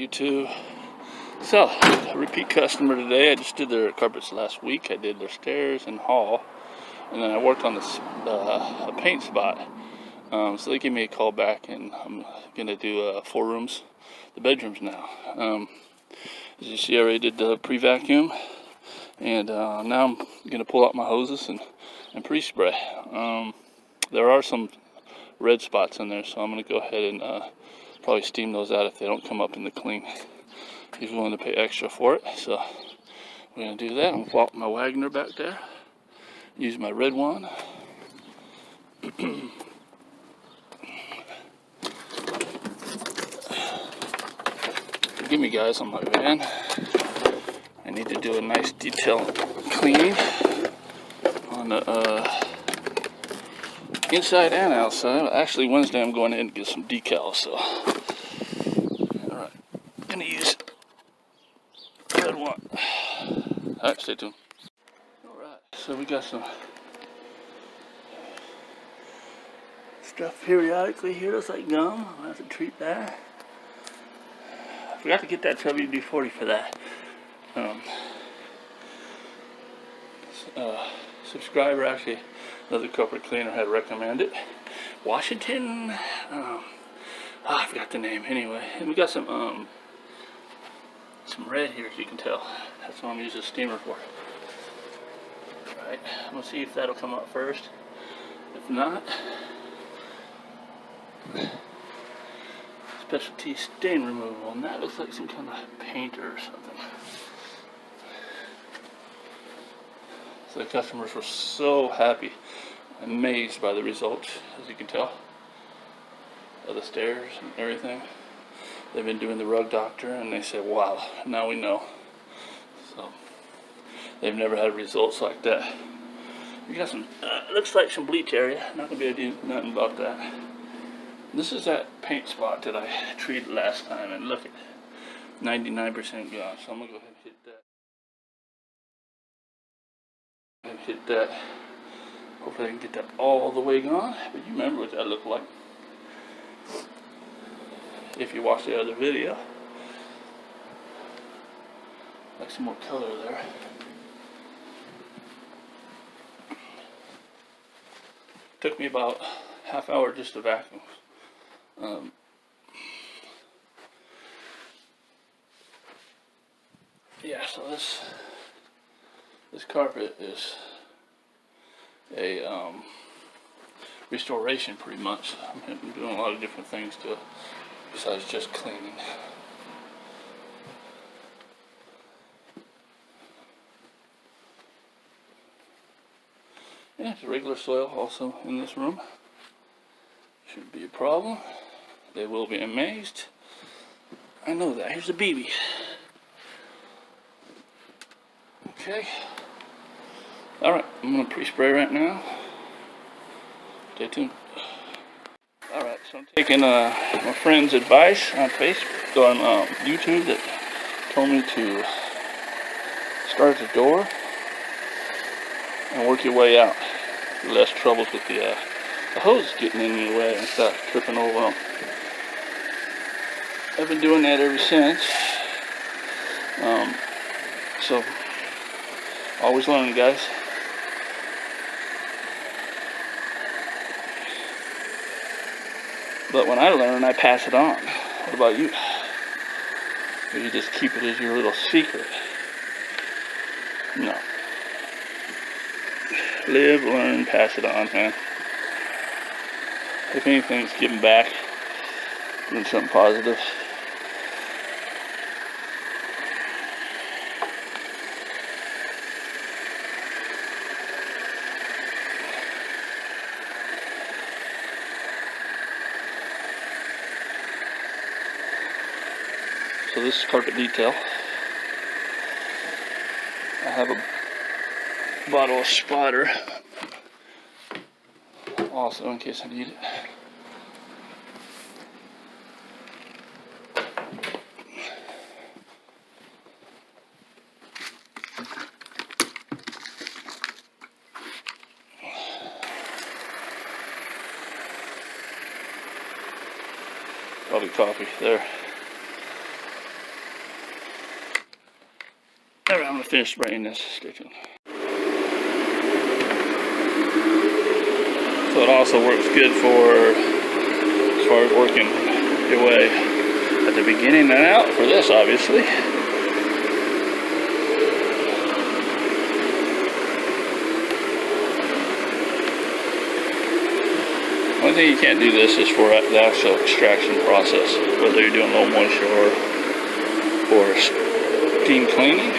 YouTube? So, a repeat customer today. I just did their carpets last week. I did their stairs and hall, and then I worked on this a paint spot. So they gave me a call back, and I'm gonna do 4 rooms, the bedrooms now. As you see, I already did the pre-vacuum, and now I'm gonna pull out my hoses and pre-spray. There are some red spots in there, so I'm gonna go ahead and probably steam those out if they don't come up in the clean. He's willing to pay extra for it, so we're gonna do that. I'm gonna walk my Wagner back there, use my red one. Forgive me guys on my van. I need to do a nice detailed cleaning on the inside and outside. Actually, Wednesday I'm going in and get some decals, so. Alright, gonna use red one. Alright, stay tuned. Alright, so we got some stuff periodically here. Looks like gum. I'll have to treat that. I forgot to get that WD-40 for that. Subscriber, actually, another corporate cleaner had recommended Washington. I forgot the name. Anyway, and we got some red here, as you can tell. That's what I'm using the steamer for. Right, I'm gonna see if that'll come out first. If not, specialty stain removal, and that looks like some kind of painter or something. So the customers were so happy, amazed by the results, as you can tell, of the stairs and everything. They've been doing the rug doctor, and they said, wow, now we know. So they've never had results like that. We got some, looks like some bleach area. Not gonna be able to do nothing about that. This is that paint spot that I treated last time, and look at 99% gone. So I'm gonna go ahead and hit that. Hopefully I can get that all the way gone. But you remember what that looked like if you watched the other video. Like some more color there. Took me about half hour just to vacuum. Yeah, so this carpet is a restoration, pretty much. I'm doing a lot of different things to it besides just cleaning. Yeah, it's regular soil also in this room. Shouldn't be a problem. They will be amazed. I know that. Here's a BB. Okay. Alright, I'm going to pre-spray right now. Stay tuned. Alright, so I'm taking my friend's advice on Facebook, on YouTube, that told me to start at the door and work your way out. Less troubles with the hose getting in your way and stuff, tripping over them. I've been doing that ever since. So, always learning, guys. But when I learn, I pass it on. What about you? Or you just keep it as your little secret? No. Live, learn, pass it on, man. If anything, it's giving back, doing something positive. So this is carpet detail. I have a bottle of spotter also in case I need it. Probably coffee there. finished spraying this station. So it also works good for as far as working your way at the beginning and out for this, obviously. One thing you can't do this is for the actual extraction process, whether you're doing low moisture or steam cleaning.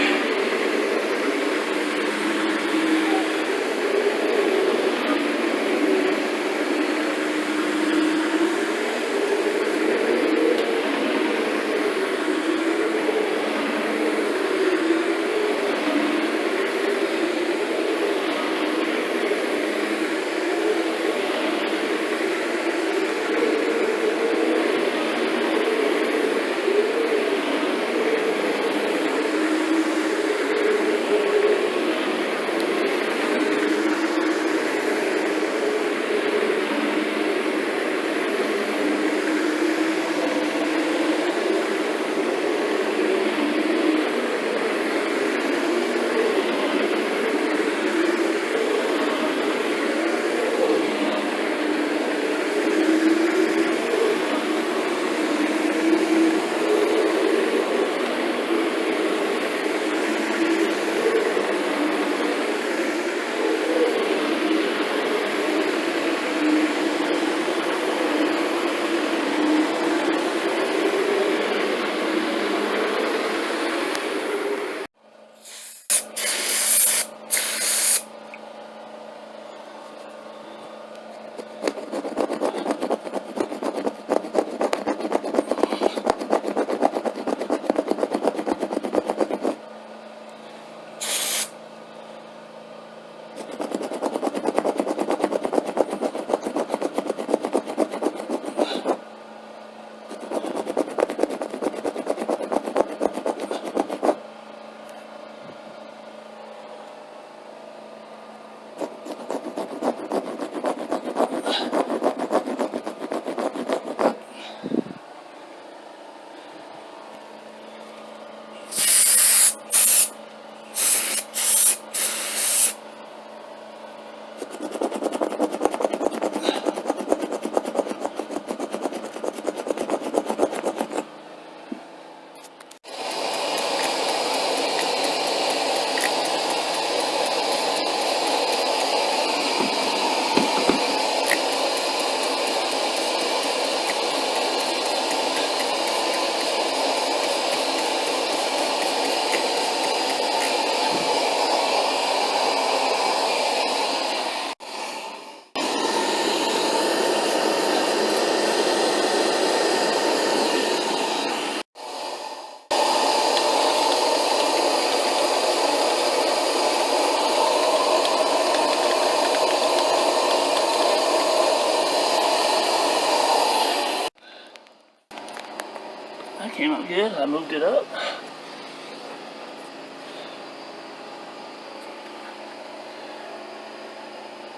That came out good. I moved it up.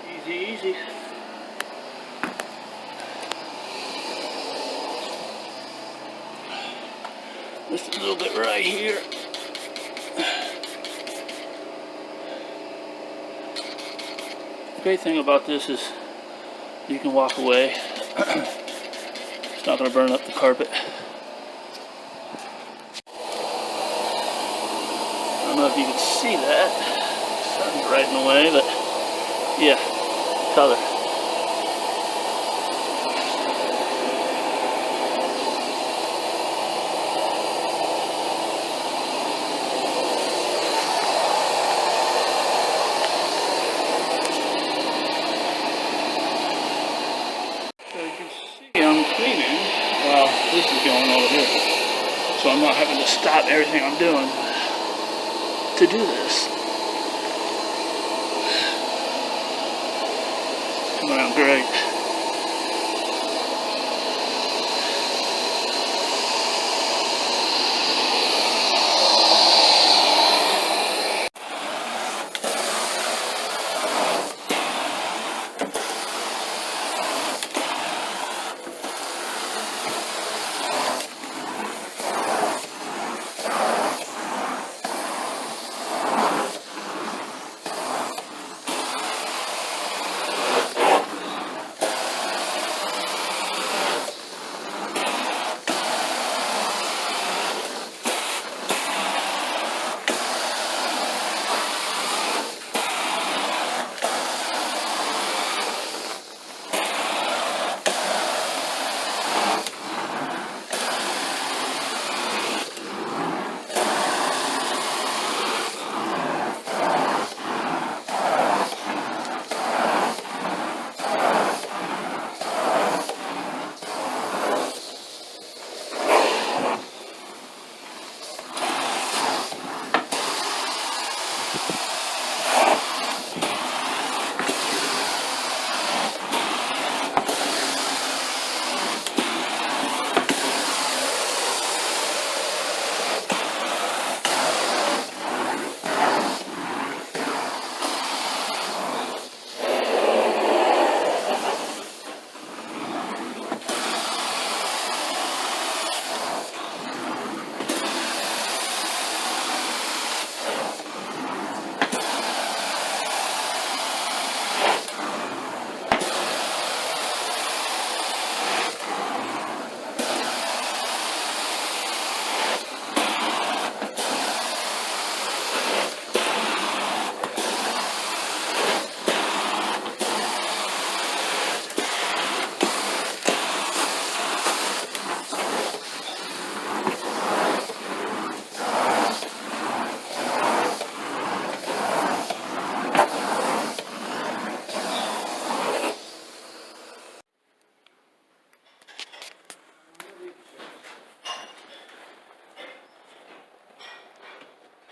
Easy, easy. Just a little bit right here. The great thing about this is you can walk away. It's not going to burn up the carpet. I don't know if you can see that. Sun's right in the way, but yeah, color. So you can see I'm cleaning while this is going over here. So I'm not having to stop everything I'm doing to do this. Coming out great.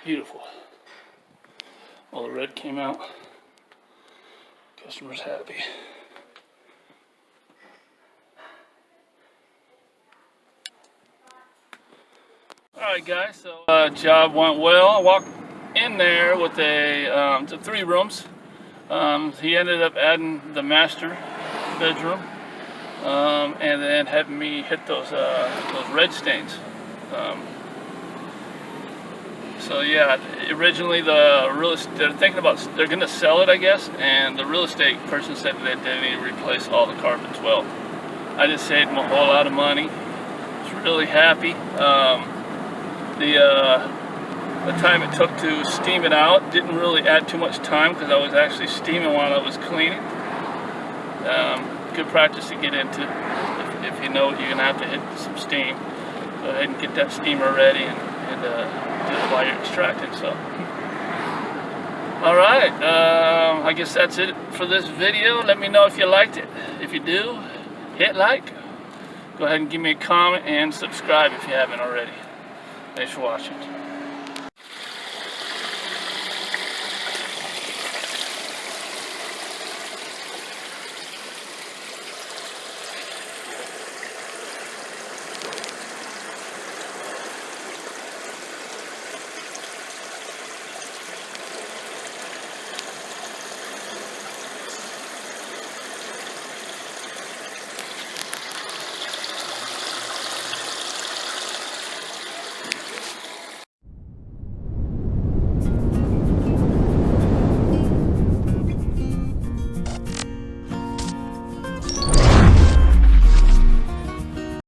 Beautiful. All the red came out. Customer's happy. Alright guys, so job went well. I walked in there with the 3 rooms. He ended up adding the master bedroom and then having me hit those red stains. So yeah, originally they're thinking about, they're going to sell it, I guess, and the real estate person said that they need to replace all the carpets. Well, I just saved them a whole lot of money. I was really happy. The time it took to steam it out didn't really add too much time because I was actually steaming while I was cleaning. Good practice to get into. If you know you're going to have to hit some steam, go ahead and get that steamer ready and do it while you're extracting. So, alright, I guess that's it for this video. Let me know if you liked it. If you do, hit like. Go ahead and give me a comment and subscribe if you haven't already. Thanks for watching.